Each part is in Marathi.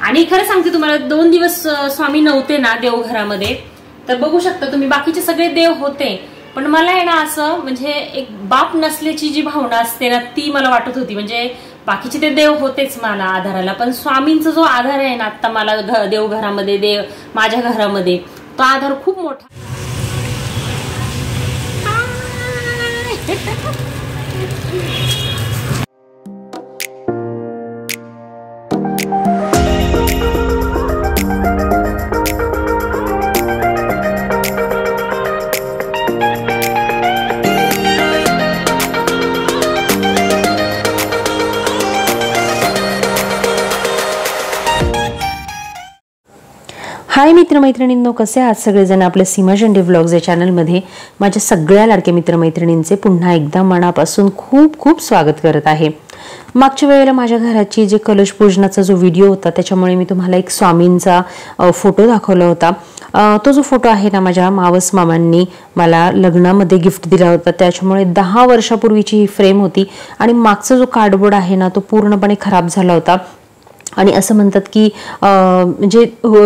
आणि खरं सांगते तुम्हाला 2 दिवस स्वामी नव्हते ना देवघरामध्ये, तर बघू शकता तुम्ही बाकीचे सगळे देव होते, पण मला आहे ना असं म्हणजे एक बाप नसल्याची जी भावना असते ना ती मला वाटत होती. म्हणजे बाकीचे ते देव होतेच मला आधाराला, पण स्वामींचा जो आधार आहे ना आता मला देवघरामध्ये माझ्या घरामध्ये, तो आधार खूप मोठा. हाय मित्रमैत्रिणींनो, कसे आहात सगळेजण. आपल्या सीमा शेंडे व्लॉग्स या चॅनलमध्ये माझ्या सगळ्या लाडक्या मित्रमैत्रिणींचे पुन्हा एकदा मनापासून खूप खूप स्वागत करत आहे. मागच्या वेळेला माझ्या घराची जे कलश पूजनाचा जो व्हिडिओ होता त्याच्यामुळे मी तुम्हाला एक स्वामींचा फोटो दाखवला होता. तो जो फोटो आहे ना माझ्या मावस मामांनी मला लग्नामध्ये गिफ्ट दिला होता, त्याच्यामुळे 10 वर्षापूर्वीची ही फ्रेम होती आणि मागचा जो कार्डबोर्ड आहे ना तो पूर्णपणे खराब झाला होता. आणि असं म्हणतात की म्हणजे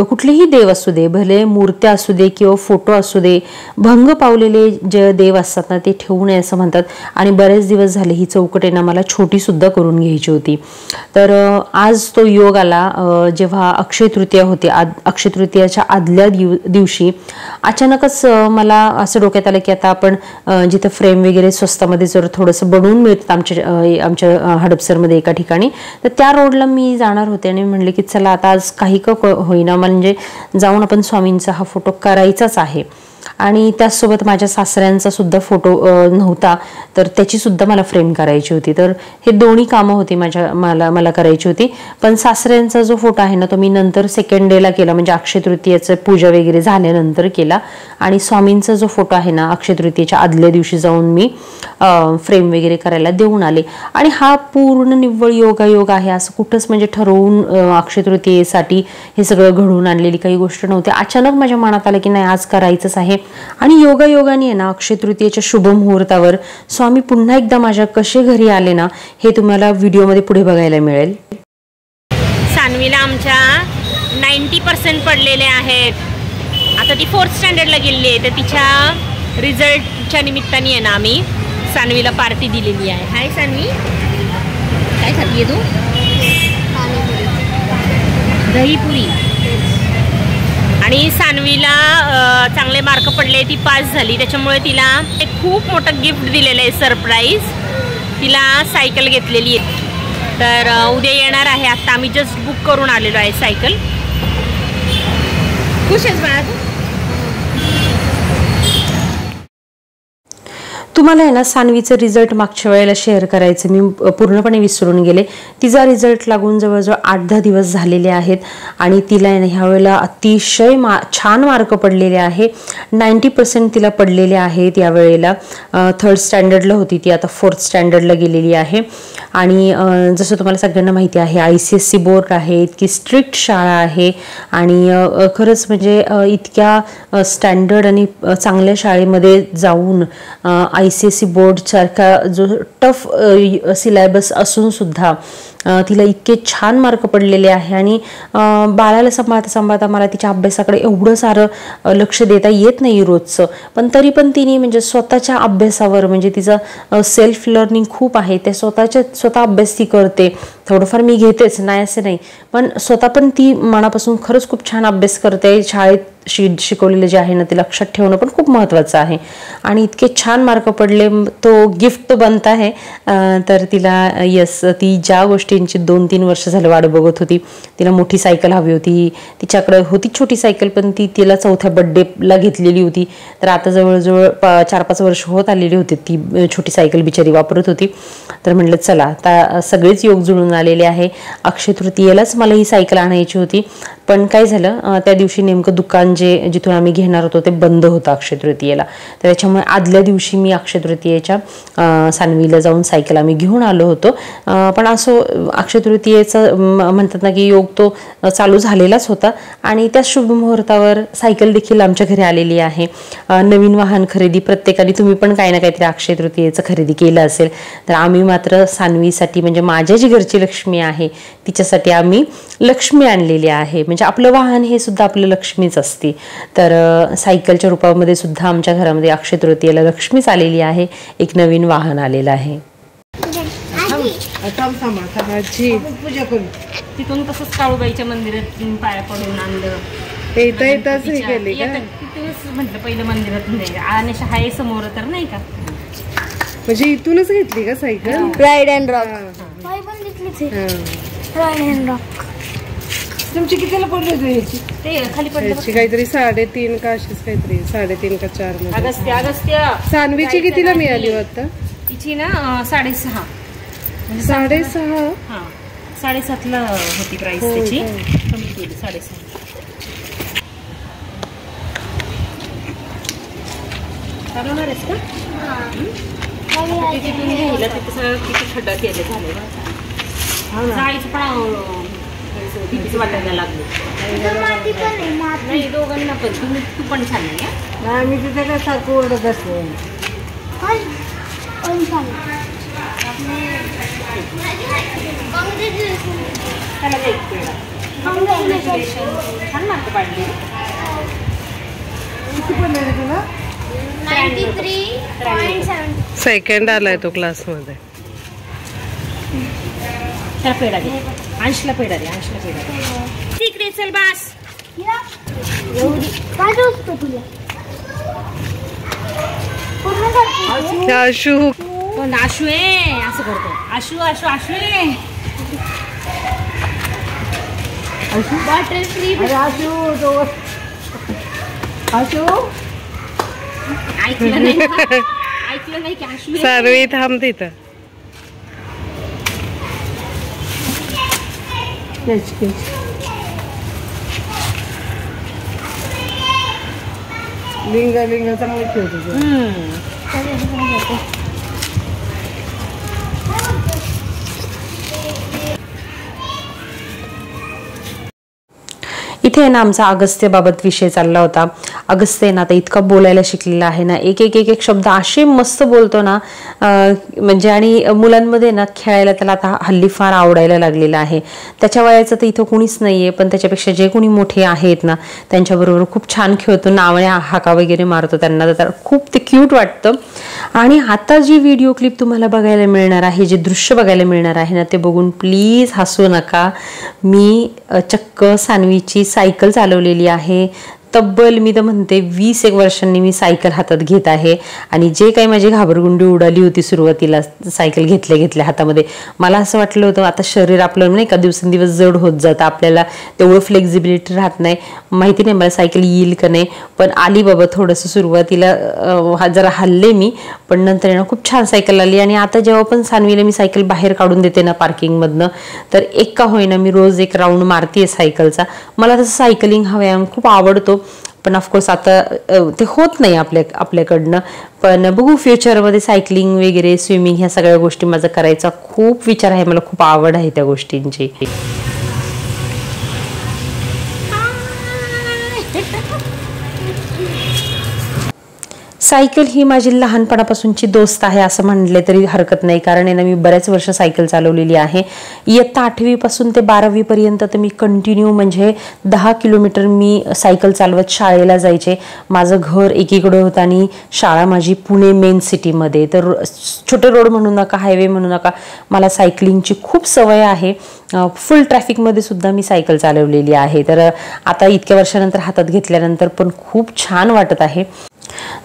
कुठलेही देव असू दे, भले मूर्त्या असू दे किंवा फोटो असू दे, भंग पावलेले जे देव असतात ना ते ठेवू नये असं म्हणतात. आणि बरेच दिवस झाले ही चौकट आहे ना मला छोटी सुद्धा करून घ्यायची होती. तर आज तो योग आला जेव्हा अक्षय तृतीया होती. अक्षय तृतीयाच्या आदल्या दिवशी अचानकच मला असं डोक्यात आलं की आता आपण जिथं फ्रेम वगैरे स्वस्तामध्ये जर थोडंसं बनवून मिळतं आमच्या हडपसरमध्ये एका ठिकाणी, तर त्या रोडला मी जाणार होते आणि म्हणले की चला आता आज काही का होईना म्हणजे जाऊन आपण स्वामींचा हा फोटो करायचाच आहे. आणि त्याचसोबत माझ्या सासऱ्यांचा सुद्धा फोटो नव्हता, तर त्याची सुद्धा मला फ्रेम करायची होती. तर हे दोन्ही कामं होती मला करायची होती. पण सासऱ्यांचा जो फोटो आहे ना तो मी नंतर सेकंड डेला केला, म्हणजे अक्षय तृतीयेचं पूजा वगैरे झाल्यानंतर केला. आणि स्वामींचा जो फोटो आहे ना अक्षय तृतीयेच्या आदल्या दिवशी जाऊन मी फ्रेम वगैरे करायला देऊन आले. आणि हा पूर्ण निव्वळ योगायोग आहे, असं कुठंच म्हणजे ठरवून अक्षय तृतीयेसाठी हे सगळं घडवून आणलेली काही गोष्ट नव्हती. अचानक माझ्या मनात आलं की नाही आज करायचंच आहे. आणि योगायोगाने आहे ना अक्षय तृतीयेच्या शुभ मुहूर्तावर स्वामी पुन्हा एकदा माझ्या कसे घरी आले ना हे तुम्हाला व्हिडिओमध्ये पुढे बघायला मिळेल. सानवीला आमच्या 90% पडलेले आहेत. आता ती 4th स्टँडर्डला गेलेली आहे, तर तिच्या रिझल्टच्या निमित्ताने आहे ना आम्ही सानवीला पार्टी दिलेली आहे. हाय सानवी, काय खातीये तू? दहीपुरी. आणि सानवीला चांगले मार्क पडले, ती पास झाली, त्याच्यामुळे तिला एक खूप मोठं गिफ्ट दिलेलं आहे सरप्राईज. तिला सायकल घेतलेली आहे, तर उद्या येणार आहे. आता आम्ही जस्ट बुक करून आलेलो आहे सायकल. खुश आहेस बाळा तू? तुम्हाला आहे ना सानवीचं रिझल्ट मागच्या वेळेला शेअर करायचं मी पूर्णपणे विसरून गेले. तिचा रिझल्ट लागून जवळजवळ 8-10 दिवस झालेले आहेत आणि तिला आहे ना ह्या वेळेला अतिशय छान मार्क पडलेले आहे. 90% तिला पडलेले आहेत या वेळेला. 3rd स्टँडर्डला होती ती, आता 4th स्टँडर्डला गेलेली आहे. आणि जसं तुम्हाला सगळ्यांना माहिती आहे ICSE बोर्ड आहे, इतकी स्ट्रिक्ट शाळा आहे. आणि खरंच म्हणजे इतक्या स्टँडर्ड आणि चांगल्या शाळेमध्ये जाऊन ICSE बोर्डसारखा जो टफ सिलेबस असून सुद्धा तिला इतके छान मार्क पडलेले आहे. आणि बाळाला सांभाळता मला तिच्या अभ्यासाकडे एवढं सारं लक्ष देता येत नाही रोजचं, पण तरी पण तिने म्हणजे स्वतःच्या अभ्यासावर म्हणजे तिचं सेल्फ लर्निंग खूप आहे. ते स्वतः अभ्यास ती करते. थोडंफार मी घेतेच, नाही असं नाही, पण स्वतः पण ती मनापासून खरंच खूप छान अभ्यास करते. शाळेत शिकवलेलं जे आहे ना ते लक्षात ठेवणं पण खूप महत्त्वाचं आहे. आणि इतके छान मार्क पडले, तो गिफ्ट बनत आहे. तर तिला ती ज्या गोष्टींची 2-3 वर्ष झालं वाट बघत होती, तिला मोठी सायकल हवी होती. तिच्याकडे होती छोटी सायकल, पण ती तिला 4थ्या बर्थडेला घेतलेली होती. तर आता जवळजवळ 4-5 वर्ष होत आलेली होती ती छोटी सायकल बिचारी वापरत होती. तर म्हटलं चला आता सगळेच योग जुळून आलेले आहे. अक्षय तृतीयेलाच मला ही सायकल आणायची होती, पण काय झालं त्या दिवशी नेमकं दुकान जिथून आम्ही घेणार होतो ते बंद होतं अक्षय तृतीयेला. तर त्याच्यामुळे आदल्या दिवशी मी अक्षय तृतीयेच्या सानवीला जाऊन सायकल आम्ही घेऊन आलो होतो. पण असो अक्षय तृतीयेचं म्हणतात ना की योग तो चालू झालेलाच होता आणि त्या शुभ मुहूर्तावर सायकल देखील आमच्या घरी आलेली आहे. नवीन वाहन खरेदी प्रत्येकाने तुम्ही पण काही ना काहीतरी अक्षय तृतीयेचं खरेदी केलं असेल. तर आम्ही मात्र सानवीसाठी म्हणजे माझ्या जी घरची लक्ष्मी आहे तिच्यासाठी आम्ही लक्ष्मी आणलेली आहे. म्हणजे आपलं वाहन हे सुद्धा आपलं लक्ष्मीच असते. तर सायकलच्या रूपामध्ये सुद्धा आमच्या घरामध्ये अक्षय तृतीयेला लक्ष्मीच आलेली आहे. एक नवीन वाहन आलेलं आहे. तिथून तसंच काळूबाईच्या मंदिरात पाया पडून आणलं. म्हटलं पहिलं मंदिरातून जायचं आणि आहे समोर तर नाही का. म्हणजे इथूनच घेतली का cycle? Ride and rock ride and rock. तुमची कितीला पडली होती ह्याची? ते खाली पडली काहीतरी 3.5 का अशीच काहीतरी 3.5 का 4 अगस्त्य सानवीची कितीला मिळाली आता? तिची ना 6.5 6.5. हा 7.5ला होती प्राइस त्याची. कमी केली 6.5. चालवणार आहेस का? तिथून घ्यायला तिथे सगळं किती खड्डा केले झाले जायचं पण भीतीच वाटायला लागली. नाही दोघांना पण तू पण छान आहे. मी तिथे काय सारखं ओरडत असते. छान मार्क पाडले. किती पडले तुला? 93.7. सेकंड आलाय तो क्लास मध्ये. त्याला पेढा दे. अंशला पेढा दे. अंशला पेढा दे. तिकडे चल बास. काय दोस्त तुला? आशू आशू आहे असं करतो. आशू आशू आशू आहे. Bottle free. आशू ऐकलं नाही ऐकलं नाही की आशू सानवी थांब तिथं. लिंग चांगलं खेळतो. इथे ना आमचा अगस्त्यबाबत विषय चालला होता. अगस्त्य ना आता इतका बोलायला शिकलेला आहे ना. एक शब्द असे मस्त बोलतो ना म्हणजे आणि मुलांमध्ये ना खेळायला त्याला आता हल्ली फार आवडायला लागलेलं आहे. त्याच्या वयाचं तर इथं कुणीच नाहीये पण त्याच्यापेक्षा जे कोणी मोठे आहेत ना त्यांच्याबरोबर खूप छान खेळतो. नावाने हाका वगैरे मारतो त्यांना. तर खूप ते क्यूट वाटतं. आणि आता जी व्हिडिओ क्लिप तुम्हाला बघायला मिळणार आहे जे दृश्य बघायला मिळणार आहे ना ते बघून प्लीज हसू नका. मी चक्क सानवीची सायकल चालवलेली आहे. तब्बल मी तर म्हणते 20 वर्षांनी मी सायकल हातात घेत आहे. आणि जे काही माझी घाबरगुंडी उडाली होती सुरुवातीला सायकल घेतल्या हातामध्ये मला असं वाटलं होतं आता शरीर आपलं नाही का दिवसेंदिवस जड होत जातं. आपल्याला तेवढं फ्लेक्झिबिलिटी राहत नाही. माहिती नाही मला सायकल येईल का नाही पण आली बाबा. थोडंसं सुरुवातीला जरा हल्ले मी पण नंतर ना खूप छान सायकल आली. आणि आता जेव्हा पण सानवीला मी सायकल बाहेर काढून देते ना पार्किंगमधनं तर एक का होईना मी रोज एक राऊंड मारते सायकलचा. मला तसं सायकलिंग हा व्यायाम खूप आवडतो. पण ऑफकोर्स आता ते होत नाही आपल्याकडनं. पण बघू फ्युचरमध्ये सायकलिंग वगैरे स्विमिंग ह्या सगळ्या गोष्टी माझा करायचा खूप विचार आहे. मला खूप आवड आहे त्या गोष्टींची. सायकल ही माझी लहानपणापासूनची दोस्त आहे असं म्हटले तरी हरकत नाही. कारण आहे ना मी बऱ्याच वर्ष सायकल चालवलेली आहे. इयत्ता 8वी पासून ते 12वी पर्यंत तर मी कंटिन्यू म्हणजे 10 किलोमीटर मी सायकल चालवत शाळेला जायचे. माझं घर एकीकडे होतं आणि शाळा माझी पुणे मेन सिटीमध्ये. तर छोटे रोड म्हणू नका हायवे म्हणू नका मला सायकलिंगची खूप सवय आहे. फुल ट्रॅफिकमध्ये सुद्धा मी सायकल चालवलेली आहे. तर आता इतक्या वर्षानंतर हातात घेतल्यानंतर पण खूप छान वाटत आहे.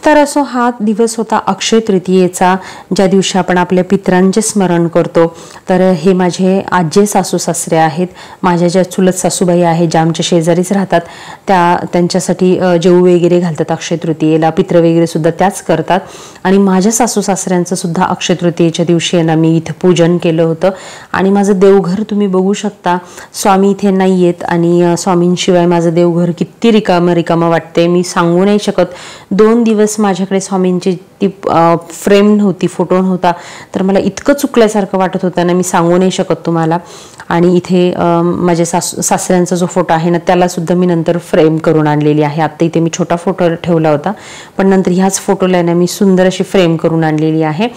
तर असो हा दिवस होता अक्षय तृतीयेचा, ज्या दिवशी आपण आपल्या पितरांचे स्मरण करतो. तर हे माझे आजी सासू सासरे आहेत. माझ्या ज्या चुलत सासूबाई आहेत, ज्या आमच्या शेजारीच राहतात, त्यांच्यासाठी जेवू वगैरे घालतात अक्षय तृतीयेला. पित्र वगैरे सुद्धा त्याच करतात. आणि माझ्या सासू सासऱ्यांचं सुद्धा अक्षय तृतीयेच्या दिवशी ना मी इथं पूजन केलं होतं. आणि माझं देवघर तुम्ही बघू शकता, स्वामी इथे नाही आहेत आणि स्वामींशिवाय माझं देवघर किती रिकामं वाटते मी सांगू नाही शकत. 2 दिवस माझ्याकडे स्वामींची ती फ्रेम नव्हती, फोटो नव्हता, तर मला इतकं चुकल्यासारखं वाटत होतं ना, मी सांगू नाही शकत तुम्हाला. आणि इथे माझ्या सासऱ्यांचा जो फोटो आहे ना, त्याला सुद्धा मी नंतर फ्रेम करून आणलेली आहे. आत्ता इथे मी छोटा फोटो ठेवला होता, पण नंतर ह्याच फोटोला ना मी सुंदर अशी फ्रेम करून आणलेली आहे.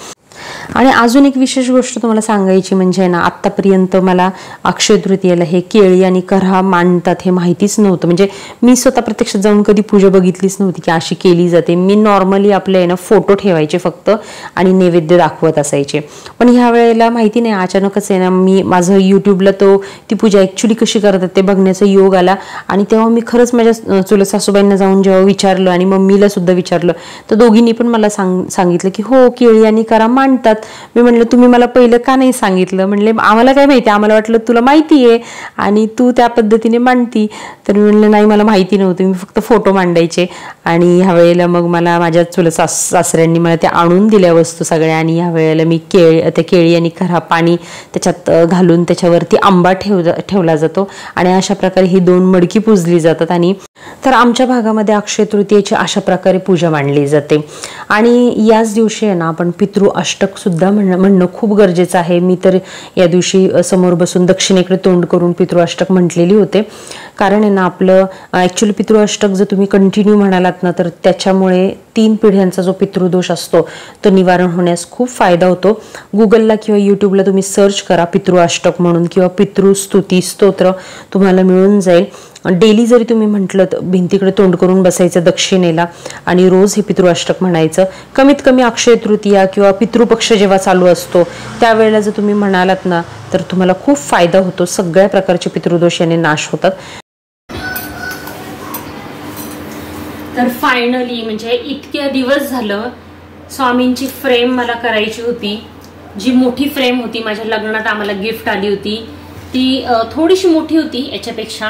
आणि अजून एक विशेष गोष्ट तुम्हाला सांगायची म्हणजे ना, आत्तापर्यंत मला अक्षय तृतीयेला हे केळी आणि करहा मांडतात हे माहितीच नव्हतं. म्हणजे मी स्वतः प्रत्यक्षात जाऊन कधी पूजा बघितलीच नव्हती की अशी केली जाते. मी नॉर्मली आपले ना फोटो ठेवायचे फक्त आणि नैवेद्य दाखवत असायचे. पण ह्या वेळेला माहिती नाही, अचानकच आहे ना, मी माझं यूट्यूबला ती पूजा ॲक्च्युली कशी करतात ते बघण्याचा योग आला. आणि तेव्हा मी खरंच माझ्या चुलत सासूबाईंना जाऊन जेव्हा विचारलं आणि मम्मीला सुद्धा विचारलं, तर दोघींनी पण मला सांगितलं की हो, केळी आणि करा मांडतात. मी म्हणलं तुम्ही मला पहिलं का नाही सांगितलं? म्हणले आम्हाला काय माहिती, आम्हाला वाटलं तुला माहिती आहे आणि तू त्या पद्धतीने मांडती. तर मी म्हणलं नाही, मला माहिती नव्हतं, मी फक्त फोटो मांडायचे. आणि ह्या वेळेला मग मला माझ्या चुलत सासऱ्यांनी मला त्या आणून दिल्या वस्तू सगळ्या. आणि ह्या वेळेला मी त्या केळी आणि करा पाणी त्याच्यात घालून त्याच्यावरती आंबा ठेवला जातो आणि अशा प्रकारे ही 2 मडकी पुजली जातात. आणि तर आमच्या भागामध्ये अक्षय तृतीयेची अशा प्रकारे पूजा मांडली जाते. आणि याच दिवशी आहे ना, आपण पितृ अष्टक सुद्धा म्हणणं खूप गरजेचं आहे. मी तर या दिवशी समोर बसून दक्षिणेकडे तोंड करून पितृ अष्टक म्हटलेली होते. कारण आहे ना, आपलं ॲक्च्युली पितृ अष्टक जर तुम्ही कंटिन्यू म्हणालात ना, तर त्याच्यामुळे 3 पिढ्यांचा जो पितृदोष असतो तो निवारण होण्यास खूप फायदा होतो. गुगलला किंवा यूट्यूबला तुम्ही सर्च करा पितृ अष्टक म्हणून किंवा पितृस्तुती स्तोत्र, तुम्हाला मिळून जाईल. डेली जरी तुम्ही म्हटलं तर भिंतीकडे तोंड करून बसायचं दक्षिणेला आणि रोज हे पितृ अष्टक म्हणायचं. कमीत कमी अक्षय तृतीया किंवा पितृपक्ष जेव्हा चालू असतो त्यावेळेला जर तुम्ही म्हणालात ना, तर तुम्हाला खूप फायदा होतो. सगळ्या प्रकारचे पितृदोष याने नाश होतात. तर फायनली म्हणजे इतके दिवस झालं स्वामींची फ्रेम मला करायची होती. जी मोठी फ्रेम होती माझ्या लग्नात आम्हाला गिफ्ट आली होती, ती थोडीशी मोठी होती याच्यापेक्षा.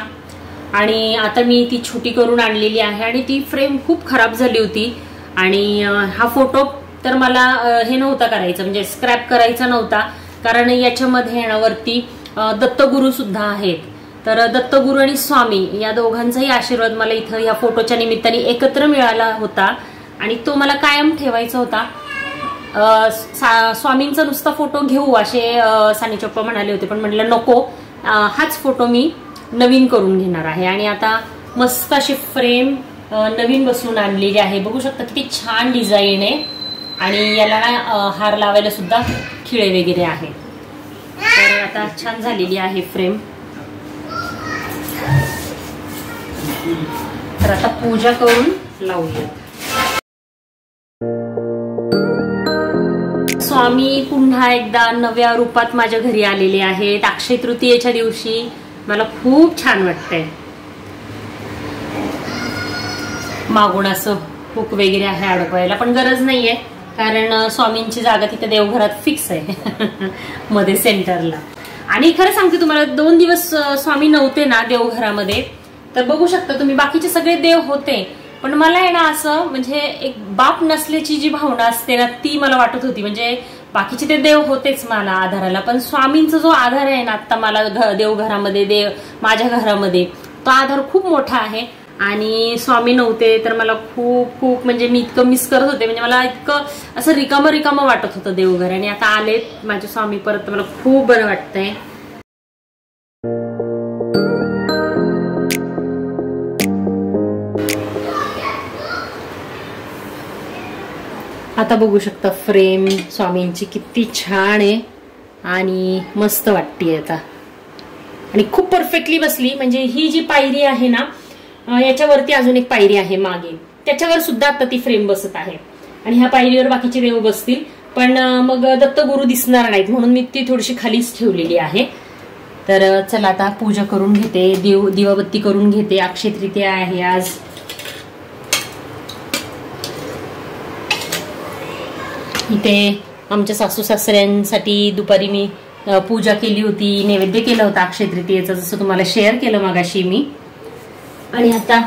आणि आता मी ती छोटी करून आणलेली आहे. आणि ती फ्रेम खूप खराब झाली होती. आणि हा फोटो तर मला हे नव्हता करायचं, म्हणजे स्क्रॅप करायचा नव्हता, कारण याच्यामध्ये वरती दत्तगुरु सुद्धा आहेत. तर दत्तगुरु आणि स्वामी या दोघांचाही आशीर्वाद मला इथं या फोटोच्या निमित्ताने एकत्र मिळाला होता आणि तो मला कायम ठेवायचा होता. स्वामींचा नुसता फोटो घेऊ असे सानी चप्पा म्हणाले होते, पण म्हटलं नको, हाच फोटो मी नवीन करून घेणार आहे. आणि आता मस्त अशी फ्रेम नवीन बसवून आणलेली आहे. बघू शकता किती छान डिझाईन आहे. आणि याला ना हार लावायला सुद्धा खिळे वगैरे आहे. तर आता छान झालेली आहे फ्रेम. तर आता पूजा करून लावूया. स्वामी पुन्हा एकदा नव्या रूपात माझ्या घरी आलेले आहेत. अक्षय तृतीयेच्या दिवशी मला खूप छान वाटतंय. मागून असं हुक वगैरे आहे अडकवायला, पण गरज नाहीये, कारण स्वामींची जागा तिथे देवघरात फिक्स आहे मध्ये सेंटरला. आणि खरं सांगते तुम्हाला, 2 दिवस स्वामी नव्हते ना देवघरामध्ये, तर बघू शकता तुम्ही बाकीचे सगळे देव होते, पण मला आहे ना असं म्हणजे एक बाप नसल्याची जी भावना असते ना, ती मला वाटत होती. म्हणजे बाकीचे ते देव होतेच मला आधाराला, पण स्वामींचा जो आधार आहे ना आता मला देवघरामध्ये, माझ्या घरामध्ये, तो आधार खूप मोठा आहे. आणि स्वामी नव्हते तर मला खूप खूप म्हणजे मी इतकं मिस करत होते. म्हणजे मला इतकं असं रिकामं वाटत होतं देवघर. आणि आता आलेत माझे स्वामी परत, तर मला खूप बरं वाटतंय. आता बघू शकता फ्रेम स्वामींची किती छान आहे आणि मस्त वाटते आता. आणि खूप परफेक्टली बसली. म्हणजे ही जी पायरी आहे ना, याच्यावरती अजून एक पायरी आहे मागे, त्याच्यावर सुद्धा आता ती फ्रेम बसत आहे. आणि ह्या पायरीवर बाकीचे देव बसतील, पण मग दत्तगुरु दिसणार नाहीत, म्हणून मी ती थोडीशी खालीच ठेवलेली आहे. तर चला आता पूजा करून घेते, दिवाबत्ती करून घेते. अक्षय तृतीया आहे आज. इथे आमच्या सासू सासऱ्यांसाठी दुपारी मी पूजा केली होती, नैवेद्य केला होता अक्षय तृतीयेचा, जसं तुम्हाला शेअर केलं मगाशी मी. आणि आता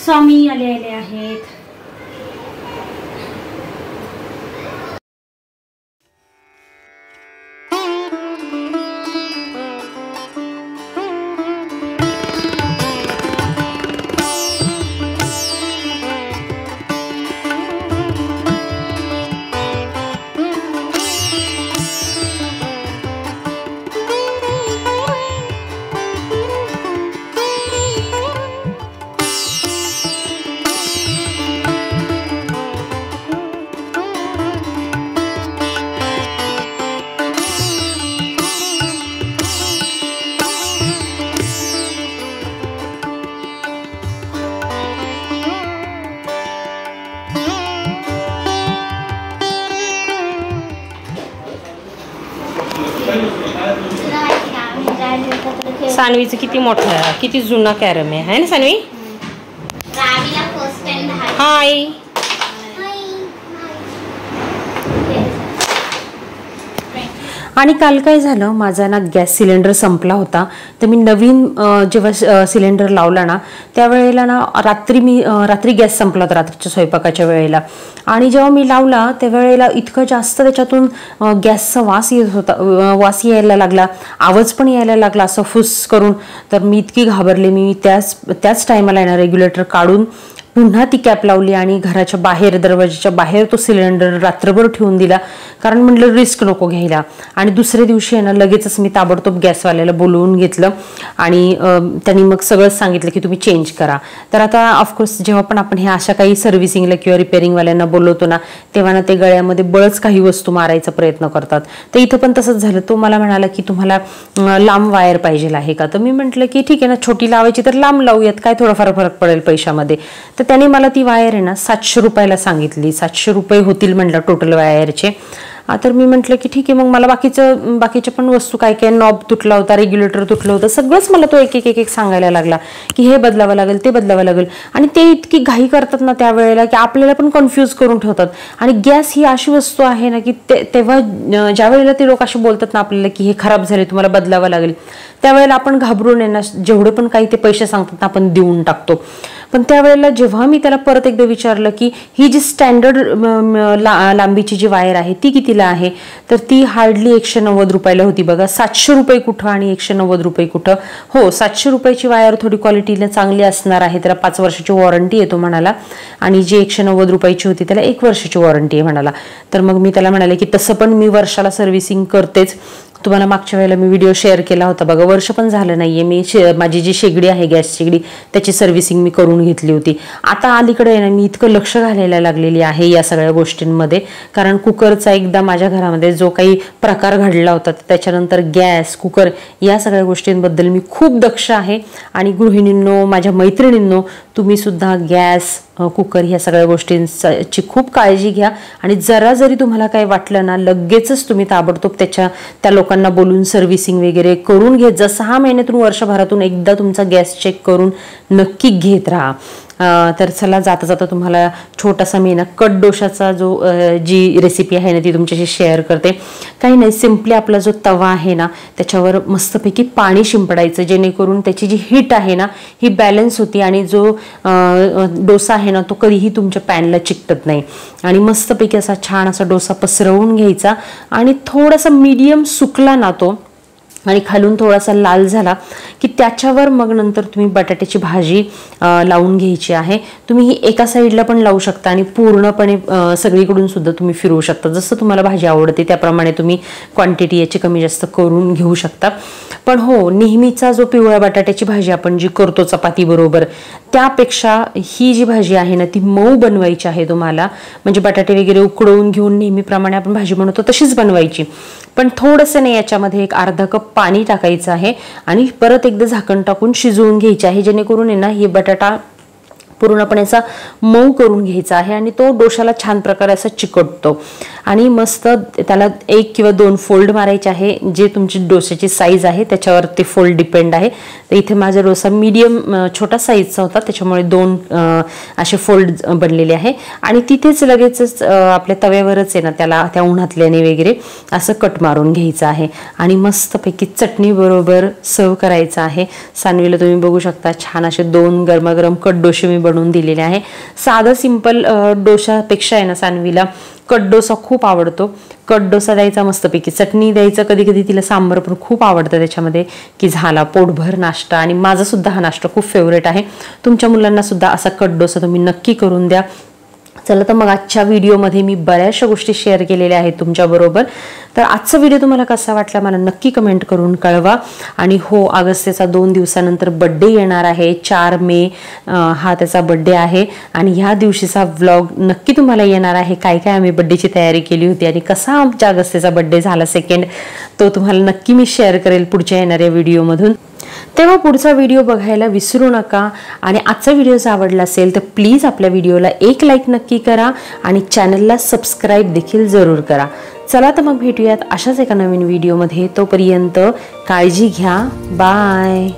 स्वामी आले आहेत. सानवीचं किती मोठं, किती जुना कॅरम आहे ना सानवी. हाय. आणि काल काय झालं, माझा ना गॅस सिलेंडर संपला होता. तर मी नवीन जेव्हा सिलेंडर लावला ना त्यावेळेला ना रात्री गॅस संपला होता, रात्रीच्या स्वयंपाकाच्या वेळेला. आणि जेव्हा मी लावला त्यावेळेला इतकं जास्त त्याच्यातून गॅसचा वास येत होता, वास यायला लागला, आवाज पण यायला लागला असं फुस करून. तर मी इतकी घाबरले. मी त्याच टायमाला येणार रेग्युलेटर काढून पुन्हा ती कॅप लावली आणि घराच्या बाहेर, दरवाजाच्या बाहेर तो सिलेंडर रात्रभर ठेवून दिला, कारण म्हटलं रिस्क नको घ्यायला. आणि दुसऱ्या दिवशी ना लगेचच मी ताबडतोब गॅसवाल्याला बोलवून घेतलं आणि त्यांनी मग सगळंच सांगितलं की तुम्ही चेंज करा. तर आता ऑफकोर्स जेव्हा पण आपण ह्या अशा काही सर्व्हिसिंगला किंवा रिपेअरिंगवाल्यांना बोलवतो ना तेव्हा ना ते गळ्यामध्ये बळच काही वस्तू मारायचा प्रयत्न करतात. तर इथं पण तसंच झालं. तो मला म्हणाला की तुम्हाला लांब वायर पाहिजे आहे का. तर मी म्हटलं की ठीक आहे ना, छोटी लावायची तर लांब लावूयात, काय थोडाफार फरक पडेल पैशामध्ये. तर त्याने मला ती वायर आहे ना 700 रुपयाला सांगितली. 700 रुपये होतील म्हटलं टोटल वायरचे. तर मी म्हटलं की ठीक आहे. मग मला बाकीच्या पण वस्तू काय काय, नॉब तुटला होता, रेग्युलेटर तुटलं होतं, सगळंच मला तो एक सांगायला लागला की हे बदलावं लागेल, ते बदलावं लागेल. आणि ते इतकी घाई करतात ना त्यावेळेला की आपल्याला पण कन्फ्यूज करून ठेवतात. आणि गॅस ही अशी वस्तू आहे ना की तेव्हा ज्या वेळेला ते लोक असे बोलतात ना आपल्याला की हे खराब झाले, तुम्हाला बदलावं लागेल, त्यावेळेला आपण घाबरून येणार, जेवढे पण काही ते पैसे सांगतात ना आपण देऊन टाकतो. पण त्यावेळेला जेव्हा मी त्याला परत एकदा विचारलं की ही जी स्टँडर्ड लांबीची जी वायर आहे ती कितीला आहे, तर ती हार्डली 190 रुपयाला होती बघा. 700 रुपये कुठं आणि 190 रुपये कुठं. हो, 700 रुपयाची वायर थोडी क्वालिटीला चांगली असणार आहे, त्याला 5 वर्षाची वॉरंटी येतो म्हणाला. आणि जी 190 रुपयाची होती त्याला 1 वर्षाची वॉरंटी आहे म्हणाला. तर मग मी त्याला म्हणाले की तसं पण मी वर्षाला सर्व्हिसिंग करतेच. तुम्हाला मागच्या वेळेला मी व्हिडिओ शेअर केला होता बघा, वर्ष पण झालं नाहीये. मी माझी जी शेगडी आहे, गॅस शेगडी, त्याची सर्व्हिसिंग मी करून घेतली होती. आता अलीकडे ना मी इतकं लक्ष घालायला लागलेली आहे या सगळ्या गोष्टींमध्ये, कारण कुकरचा एकदा माझ्या घरामध्ये जो काही प्रकार घडला होता त्याच्यानंतर गॅस, कुकर या सगळ्या गोष्टींबद्दल मी खूप दक्ष आहे. आणि गृहिणींनो, माझ्या मैत्रिणींनो, तुम्ही सुद्धा गॅस, कुकर ह्या सगळ्या गोष्टींची खूप काळजी घ्या. आणि जरा जरी तुम्हाला काही वाटलं ना लगेचच तुम्ही ताबडतोब त्या लोकांना बोलून सर्व्हिसिंग वगैरे करून घेत जा. 6 महिन्यातून, वर्षभरातून एकदा तुमचा गॅस चेक करून नक्की घेत राहा. तर चला, जाता जाता तुम्हाला छोटासा मी ना कट डोशाचा जी रेसिपी आहे ना ती तुमच्याशी शेअर करते. काही नाही, सिम्पली आपला जो तवा आहे ना त्याच्यावर मस्तपैकी पाणी शिंपडायचं, जेणेकरून त्याची जी हीट आहे ना ही बॅलन्स होती आणि जो डोसा आहे ना तो कधीही तुमच्या पॅनला चिकटत नाही. आणि मस्तपैकी असा छान असा डोसा पसरवून घ्यायचा आणि थोडासा मीडियम सुकला ना तो आणि खालून थोडासा लाल झाला की त्याच्यावर मग नंतर तुम्ही बटाट्याची भाजी लावून घ्यायची आहे. तुम्ही ही एका साईडला पण लावू शकता आणि पूर्णपणे सगळीकडून सुद्धा तुम्ही फिरवू शकता. जसं तुम्हाला भाजी आवडते त्याप्रमाणे तुम्ही क्वांटिटी याची कमी जास्त करून घेऊ शकता. पण हो, नेहमीचा जो पिवळ्या बटाट्याची भाजी आपण जी करतो चपाती बरोबर, त्यापेक्षा ही जी भाजी आहे ना ती मऊ बनवायची आहे तुम्हाला. म्हणजे बटाटे वगैरे उकडवून घेऊन नेहमीप्रमाणे आपण भाजी बनवतो तशीच बनवायची. पण थोडंसं नाही, याच्यामध्ये एक अर्धा कप पाणी टाकायचं आहे आणि परत एकदा झाकण टाकून शिजवून घ्यायचे आहे, जेणेकरून आहे ना हे बटाटा पूर्णपणे असा मऊ करून घ्यायचा आहे आणि तो डोशाला छान प्रकारे असा चिकटतो. आणि मस्त त्याला 1 किंवा 2 फोल्ड मारायचे आहे. जे तुमची डोश्याची साईज आहे त्याच्यावर ते फोल्ड डिपेंड आहे. तर इथे माझा डोसा मीडियम छोटा साईजचा होता, त्याच्यामुळे 2 असे फोल्ड बनलेले आहे. आणि तिथेच लगेचच आपल्या तव्यावरच आहे ना त्याला त्या उन्हातल्याने वगैरे असं कट मारून घ्यायचं आहे आणि मस्तपैकी चटणी बरोबर सर्व करायचं आहे. सानवीला तुम्ही बघू शकता छान असे 2 गरमागरम कट डोसे मी बनवून दिलेले आहे. साधा सिंपल डोशापेक्षा आहे ना सानवीला कट डोसा खूप आवडतो. कट डोसा द्यायचा, मस्तपैकी चटणी द्यायचं, कधी कधी तिला सांबार पण खूप आवडतं त्याच्यामध्ये, की झाला पोटभर नाश्ता. आणि माझा सुद्धा हा नाश्ता खूप फेवरेट आहे. तुमच्या मुलांना सुद्धा असा कट डोसा तुम्ही नक्की करून द्या. चला तर मग आजच्या व्हिडिओमध्ये मी बऱ्याचशा गोष्टी शेअर केलेल्या आहेत तुमच्याबरोबर. तर आजचा व्हिडिओ तुम्हाला कसा वाटला मला नक्की कमेंट करून कळवा. आणि हो, अगस्त्याचा 2 दिवसानंतर बड्डे येणार आहे. 4 मे हा त्याचा बड्डे आहे आणि ह्या दिवशीचा व्लॉग नक्की तुम्हाला येणार आहे. काय काय आम्ही बड्डेची तयारी केली होती आणि कसा आमच्या अगस्त्याचा बड्डे झाला सेकंड, तो तुम्हाला नक्की मी शेअर करेल पुढच्या येणाऱ्या व्हिडिओमधून. तेव्हा पुढचा व्हिडिओ बघायला विसरू नका. आणि आजचा व्हिडिओ जर आवडला असेल तर प्लीज आपल्या व्हिडिओला एक लाईक नक्की करा आणि चॅनलला सबस्क्राईब देखील जरूर करा. चला तर मग भेटूयात अशाच एका नवीन व्हिडिओमध्ये. तोपर्यंत काळजी घ्या. बाय.